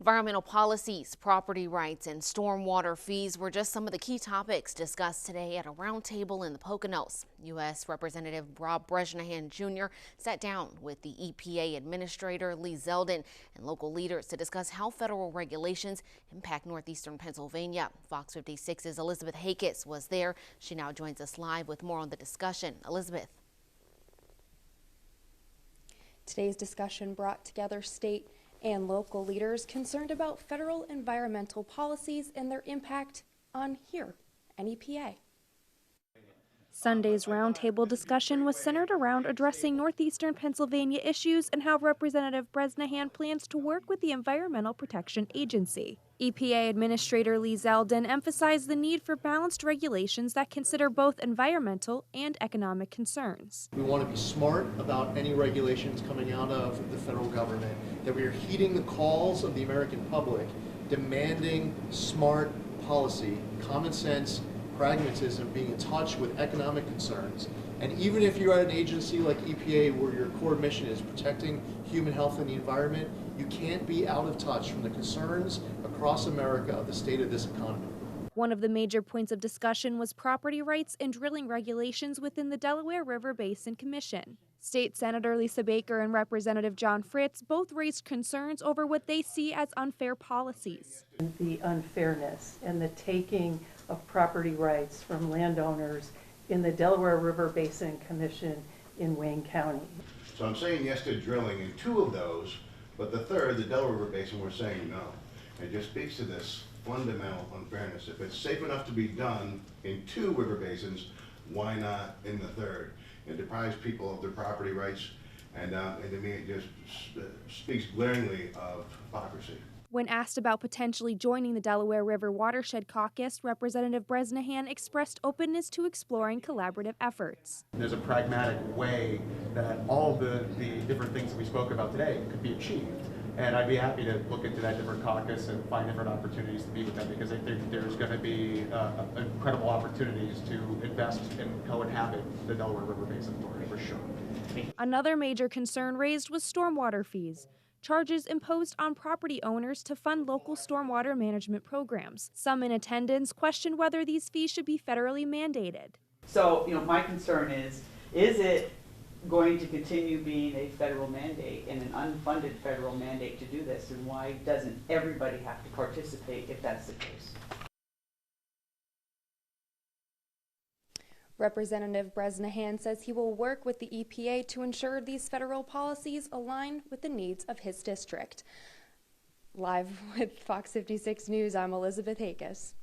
Environmental policies, property rights, and stormwater fees were just some of the key topics discussed today at a roundtable in the Poconos. U.S. Representative Bresnahan Jr. sat down with the EPA Administrator Lee Zeldin and local leaders to discuss how federal regulations impact Northeastern Pennsylvania. Fox 56's Elizabeth Hakis was there. She now joins us live with more on the discussion. Elizabeth. Today's discussion brought together state and local leaders concerned about federal environmental policies and their impact on NEPA. Sunday's roundtable discussion was centered around addressing Northeastern Pennsylvania issues and how Representative Bresnahan plans to work with the Environmental Protection Agency. EPA Administrator Lee Zeldin emphasized the need for balanced regulations that consider both environmental and economic concerns. We want to be smart about any regulations coming out of the federal government, that we are heeding the calls of the American public, demanding smart policy, common sense, pragmatism, being in touch with economic concerns. And even if you're at an agency like EPA where your core mission is protecting human health and the environment, you can't be out of touch from the concerns across America of the state of this economy. One of the major points of discussion was property rights and drilling regulations within the Delaware River Basin Commission. State Senator Lisa Baker and Representative John Fritz both raised concerns over what they see as unfair policies. The unfairness and the taking of property rights from landowners in the Delaware River Basin Commission in Wayne County. So I'm saying yes to drilling in 2 of those, but the third, the Delaware River Basin, we're saying no. It just speaks to this fundamental unfairness. If it's safe enough to be done in 2 river basins, why not in the third? It deprives people of their property rights, and to me it just speaks glaringly of hypocrisy. When asked about potentially joining the Delaware River Watershed Caucus, Representative Bresnahan expressed openness to exploring collaborative efforts. There's a pragmatic way that all the different things that we spoke about today could be achieved. And I'd be happy to look into that different caucus and find different opportunities to meet with them, because I think there's going to be incredible opportunities to invest and co-inhabit the Delaware River Basin for sure. Another major concern raised was stormwater fees, charges imposed on property owners to fund local stormwater management programs. Some in attendance questioned whether these fees should be federally mandated. So, my concern is it going to continue being a federal mandate and an unfunded federal mandate to do this, and why doesn't everybody have to participate if that's the case? Representative Bresnahan says he will work with the EPA to ensure these federal policies align with the needs of his district. Live with Fox 56 News, I'm Elizabeth Hakis.